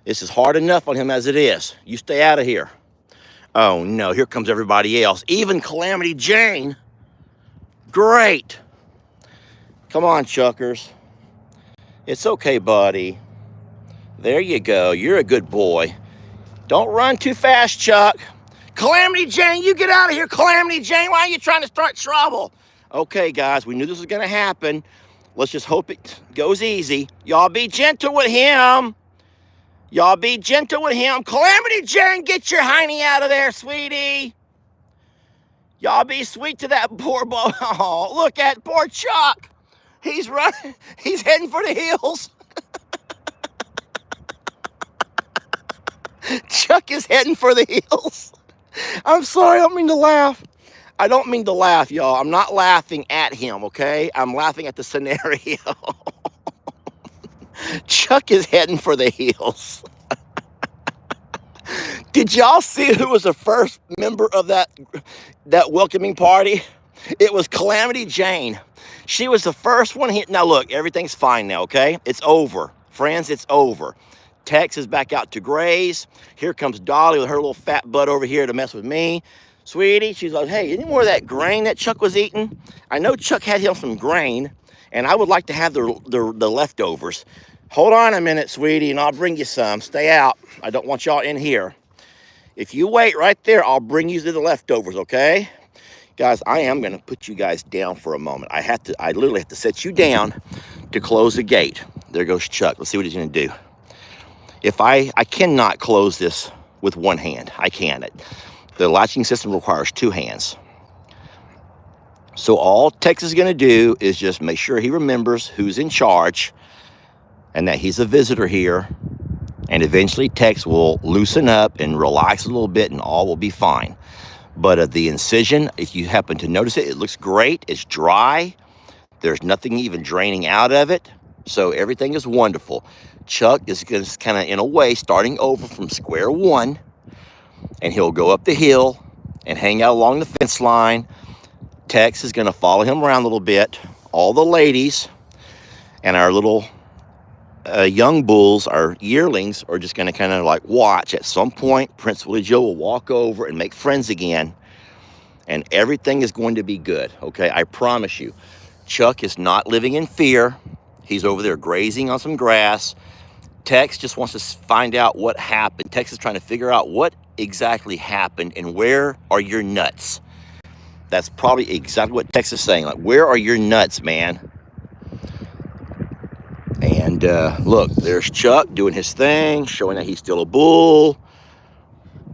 [SPEAKER 1] This is hard enough on him as it is. You stay out of here. Oh, no. Here comes everybody else. Even Calamity Jane. Great. Come on, Chuckers. It's okay, buddy. There you go. You're a good boy. Don't run too fast, Chuck. Calamity Jane, you get out of here. Calamity Jane, why are you trying to start trouble? Okay, guys, we knew this was going to happen. Let's just hope it goes easy. Y'all be gentle with him. Y'all be gentle with him. Calamity Jane, get your hiney out of there, sweetie. Y'all be sweet to that poor boy. Oh, look at poor Chuck. He's running. He's heading for the hills. Chuck is heading for the hills. I'm sorry, I don't mean to laugh. I don't mean to laugh, y'all. I'm not laughing at him, okay? I'm laughing at the scenario. Chuck is heading for the hills. Did y'all see who was the first member of that welcoming party? It was Calamity Jane. She was the first one. Now, look, everything's fine now, okay? It's over. Friends, it's over. Tex is back out to graze. Here comes Dolly with her little fat butt over here to mess with me. Sweetie, she's like, hey, any more of that grain that Chuck was eating? I know Chuck had him some grain, and I would like to have the leftovers. Hold on a minute, sweetie, and I'll bring you some. Stay out. I don't want y'all in here. If you wait right there, I'll bring you the leftovers, okay? Guys, I am going to put you guys down for a moment. I literally have to set you down to close the gate. There goes Chuck. Let's see what he's going to do. If I cannot close this with one hand. I can't. The latching system requires two hands. So all Tex is going to do is just make sure he remembers who's in charge and that he's a visitor here. And eventually Tex will loosen up and relax a little bit and all will be fine. But the incision, if you happen to notice it, it looks great. It's dry. There's nothing even draining out of it. So everything is wonderful. Chuck is just kind of, in a way, starting over from square one. And he'll go up the hill and hang out along the fence line. Tex is going to follow him around a little bit. All the ladies and our little young bulls, our yearlings, are just going to kind of like watch. At some point, Prince Willie Joe will walk over and make friends again. And everything is going to be good, okay? I promise you. Chuck is not living in fear. He's over there grazing on some grass. Tex just wants to find out what happened. Tex is trying to figure out what exactly happened and where are your nuts. That's probably exactly what Tex is saying. Like, where are your nuts, man? And look, there's Chuck doing his thing, showing that he's still a bull.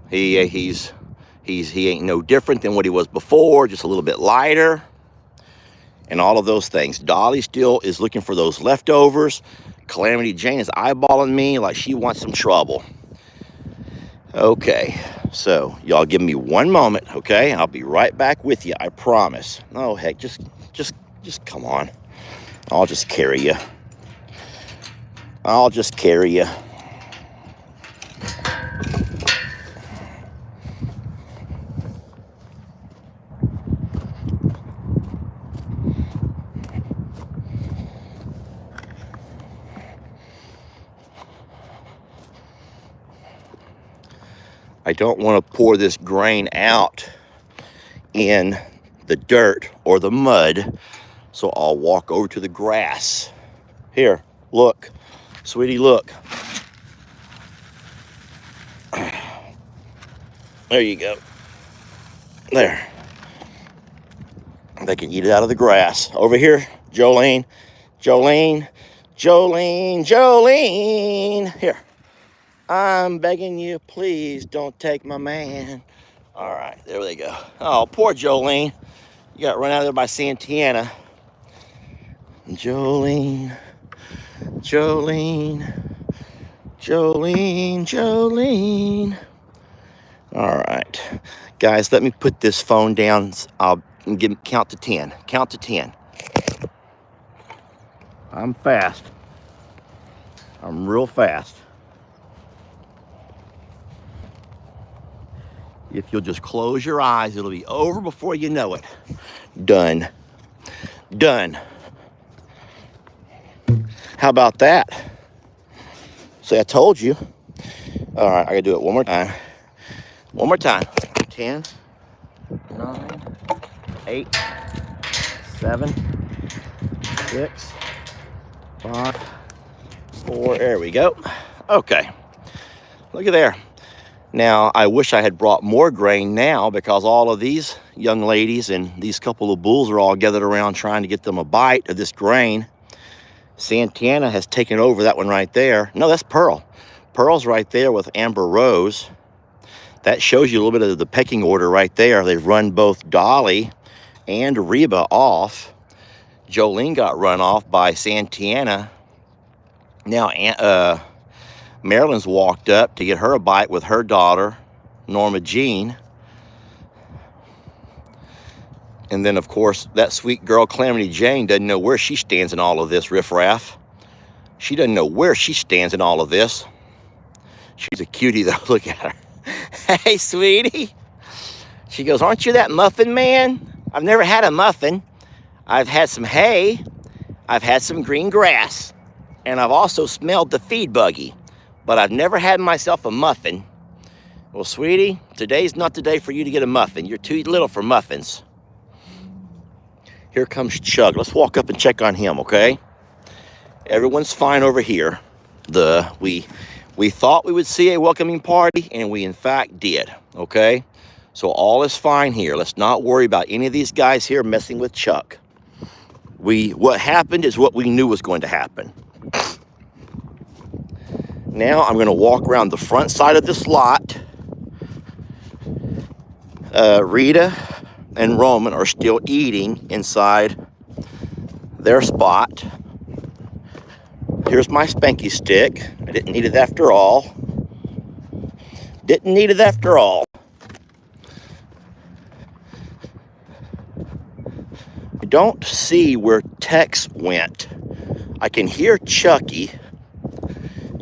[SPEAKER 1] He ain't no different than what he was before, just a little bit lighter. And all of those things. Dolly still is looking for those leftovers. Calamity Jane is eyeballing me like she wants some trouble. Okay, so y'all give me one moment, okay? I'll be right back with you, I promise. Oh, heck, just come on. I'll just carry you. I'll just carry you. I don't want to pour this grain out in the dirt or the mud, so I'll walk over to the grass. Here, look, sweetie, look. There you go. There. They can eat it out of the grass. Over here, Jolene, Jolene, Jolene, Jolene. Here. I'm begging you, please don't take my man. All right, there they go. Oh, poor Jolene. You got run out of there by Santana. Jolene, Jolene, Jolene, Jolene. All right, guys, let me put this phone down. I'll count to 10. Count to 10. I'm fast. I'm real fast. If you'll just close your eyes, it'll be over before you know it. Done. Done. How about that? See, I told you. All right, I gotta do it one more time. One more time. 10, 9, 8, 7, 6, 5, 4. There we go. Okay. Look at there. Now, I wish I had brought more grain now because all of these young ladies and these couple of bulls are all gathered around trying to get them a bite of this grain. Santana has taken over that one right there. No, that's Pearl. Pearl's right there with Amber Rose. That shows you a little bit of the pecking order right there. They've run both Dolly and Rita off. Jolene got run off by Santana. Now, Marilyn's walked up to get her a bite with her daughter, Norma Jean. And then, of course, that sweet girl, Calamity Jane, doesn't know where she stands in all of this riffraff. She doesn't know where she stands in all of this. She's a cutie, though. Look at her. Hey, sweetie. She goes, aren't you that muffin man? I've never had a muffin. I've had some hay. I've had some green grass. And I've also smelled the feed buggy. But I've never had myself a muffin. Well, sweetie, today's not the day for you to get a muffin. You're too little for muffins. Here comes Chug. Let's walk up and check on him, okay? Everyone's fine over here. We thought we would see a welcoming party, and we in fact did, okay? So all is fine here. Let's not worry about any of these guys here messing with Chuck. What happened is what we knew was going to happen. Now I'm going to walk around the front side of this lot. Rita and Roman are still eating inside their spot. Here's my spanky stick. I didn't need it after all. Didn't need it after all. I don't see where Tex went. I can hear Chucky.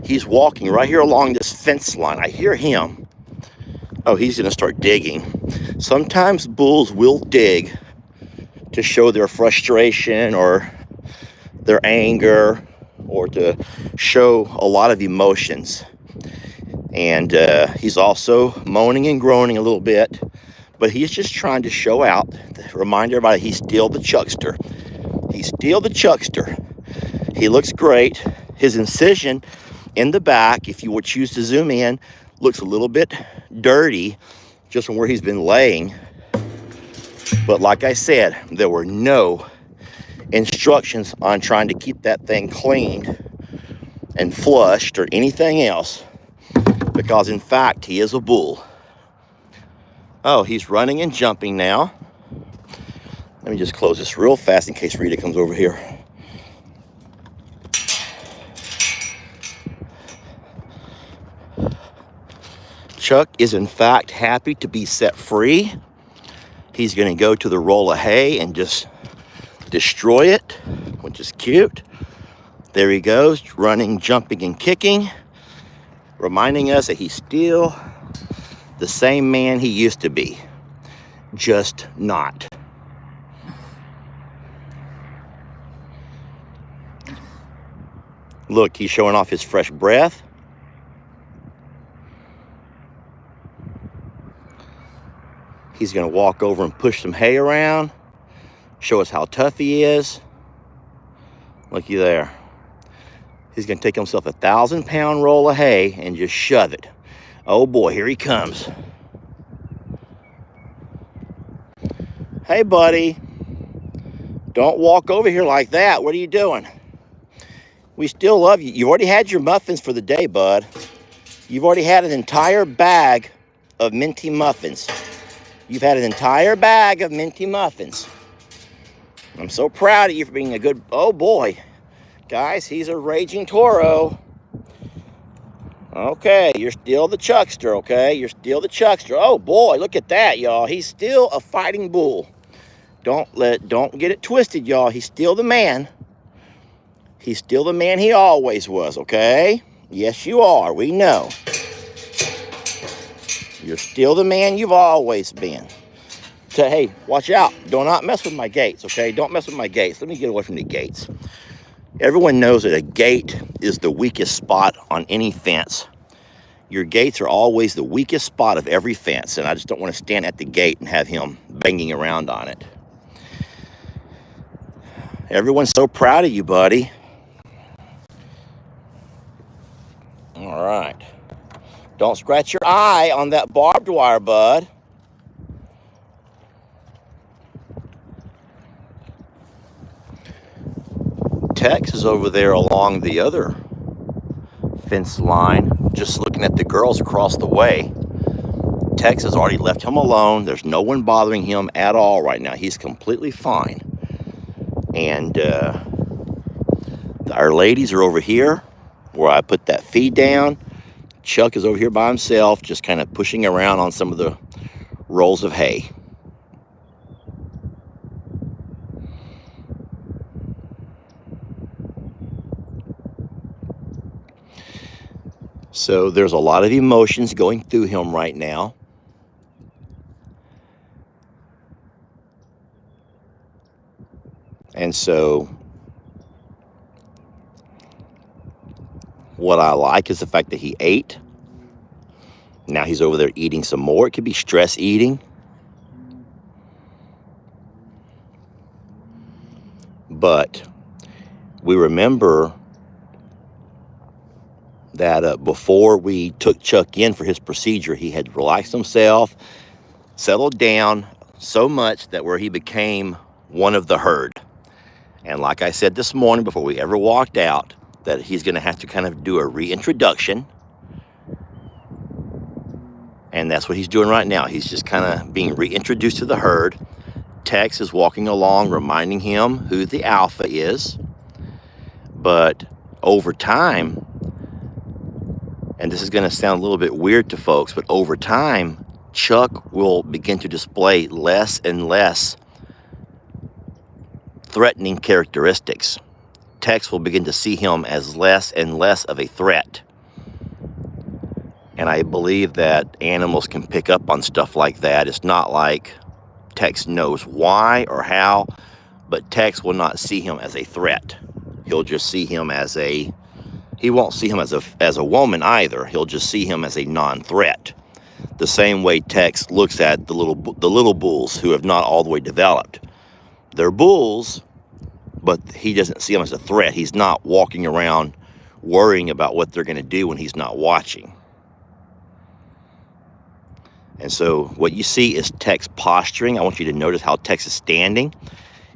[SPEAKER 1] He's walking right here along this fence line. I hear him. Oh, he's going to start digging. Sometimes bulls will dig to show their frustration or their anger or to show a lot of emotions. And he's also moaning and groaning a little bit, but he's just trying to show out, remind everybody he's still the Chuckster. He's still the Chuckster. He looks great. His incision in the back, if you would choose to zoom in, looks a little bit dirty just from where he's been laying. But like I said, there were no instructions on trying to keep that thing cleaned and flushed or anything else, because in fact he is a bull. Oh, he's running and jumping now. Let me just close this real fast in case Rita comes over here. Chuck is in fact happy to be set free. He's going to go to the roll of hay and just destroy it, which is cute. There he goes, running, jumping, and kicking, reminding us that he's still the same man he used to be, just not. Look, he's showing off his fresh breath. He's going to walk over and push some hay around, show us how tough he is. Looky there. He's going to take himself a 1,000-pound roll of hay and just shove it. Oh boy, here he comes. Hey buddy, don't walk over here like that. What are you doing? We still love you. You've already had your muffins for the day, bud. You've already had an entire bag of minty muffins. You've had an entire bag of minty muffins. I'm so proud of you for being a good... Oh boy. Guys, he's a raging Toro. Okay, you're still the Chuckster, okay? You're still the Chuckster. Oh boy, look at that, y'all. He's still a fighting bull. Don't get it twisted, y'all. He's still the man. He's still the man he always was, okay? Yes, you are. We know. You're still the man you've always been. So, hey, watch out. Do not mess with my gates, okay? Don't mess with my gates. Let me get away from the gates. Everyone knows that a gate is the weakest spot on any fence. Your gates are always the weakest spot of every fence, and I just don't want to stand at the gate and have him banging around on it. Everyone's so proud of you, buddy. All right. Don't scratch your eye on that barbed wire, bud. Tex is over there along the other fence line, just looking at the girls across the way. Tex has already left him alone. There's no one bothering him at all right now. He's completely fine. And our ladies are over here where I put that feed down. Chuck is over here by himself, just kind of pushing around on some of the rolls of hay. So there's a lot of emotions going through him right now. And so what I like is the fact that he ate. Now he's over there eating some more. It could be stress eating. But we remember that before we took Chuck in for his procedure, he had relaxed himself, settled down so much that where he became one of the herd. And like I said this morning before we ever walked out, that he's going to have to kind of do a reintroduction. And that's what he's doing right now. He's just kind of being reintroduced to the herd. Tex is walking along, reminding him who the alpha is. But over time, and this is going to sound a little bit weird to folks, but over time, Chuck will begin to display less and less threatening characteristics. Tex will begin to see him as less and less of a threat. And I believe that animals can pick up on stuff like that. It's not like Tex knows why or how, but Tex will not see him as a threat. He'll just see him as he won't see him as a woman either. He'll just see him as a non-threat. The same way Tex looks at the little bulls who have not all the way developed. They're bulls, but he doesn't see them as a threat. He's not walking around worrying about what they're going to do when he's not watching. And so what you see is Tex posturing. I want you to notice how Tex is standing.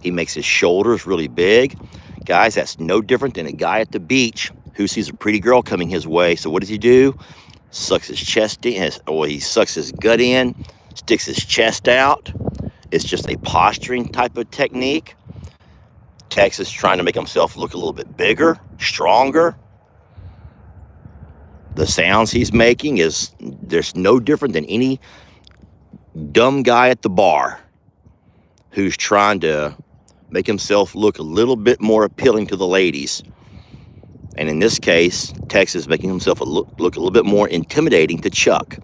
[SPEAKER 1] He makes his shoulders really big. Guys, that's no different than a guy at the beach who sees a pretty girl coming his way. So what does he do? Sucks his chest in, or he sucks his gut in, sticks his chest out. It's just a posturing type of technique. Tex is trying to make himself look a little bit bigger, stronger. The sounds he's making there's no different than any dumb guy at the bar who's trying to make himself look a little bit more appealing to the ladies. And in this case, Tex is making himself look a little bit more intimidating to Chuck.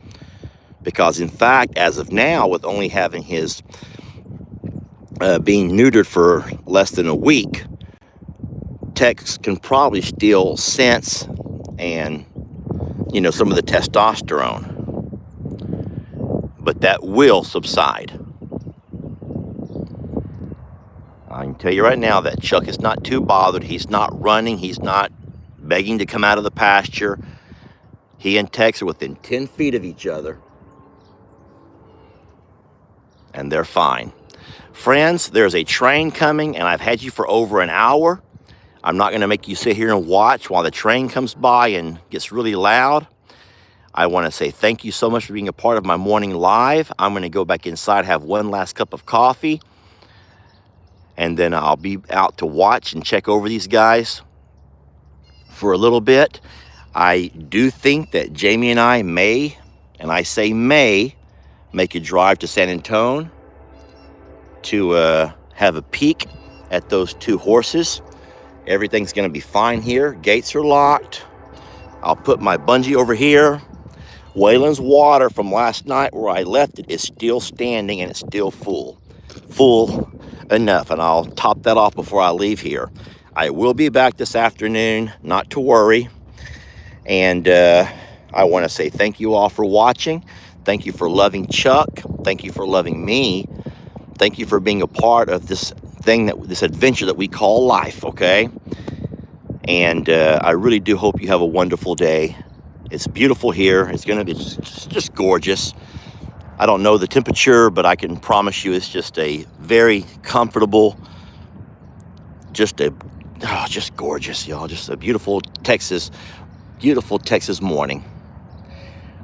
[SPEAKER 1] Because in fact, as of now, with only having his being neutered for less than a week, Tex can probably still sense and, some of the testosterone. But that will subside. I can tell you right now that Chuck is not too bothered. He's not running. He's not begging to come out of the pasture. He and Tex are within 10 feet of each other. And they're fine. Friends, there's a train coming, and I've had you for over an hour. I'm not going to make you sit here and watch while the train comes by and gets really loud. I want to say thank you so much for being a part of my morning live. I'm going to go back inside, have one last cup of coffee, and then I'll be out to watch and check over these guys for a little bit. I do think that Jamie and I may, and I say may, make a drive to San Antonio to have a peek at those two horses. Everything's going to be fine here. Gates are locked. I'll put my bungee over here. Waylon's water from last night where I left it is still standing and it's still full enough, and I'll top that off before I leave here. I will be back this afternoon, not to worry. And I want to say thank you all for watching. Thank you for loving Chuck. Thank you for loving me. Thank you for being a part of this this adventure that we call life, okay? And I really do hope you have a wonderful day. It's beautiful here. It's going to be just gorgeous. I don't know the temperature, but I can promise you it's just a very comfortable, just gorgeous, y'all. Just a beautiful Texas morning.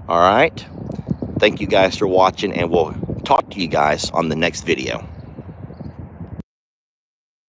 [SPEAKER 1] All right. Thank you guys for watching, and we'll talk to you guys on the next video.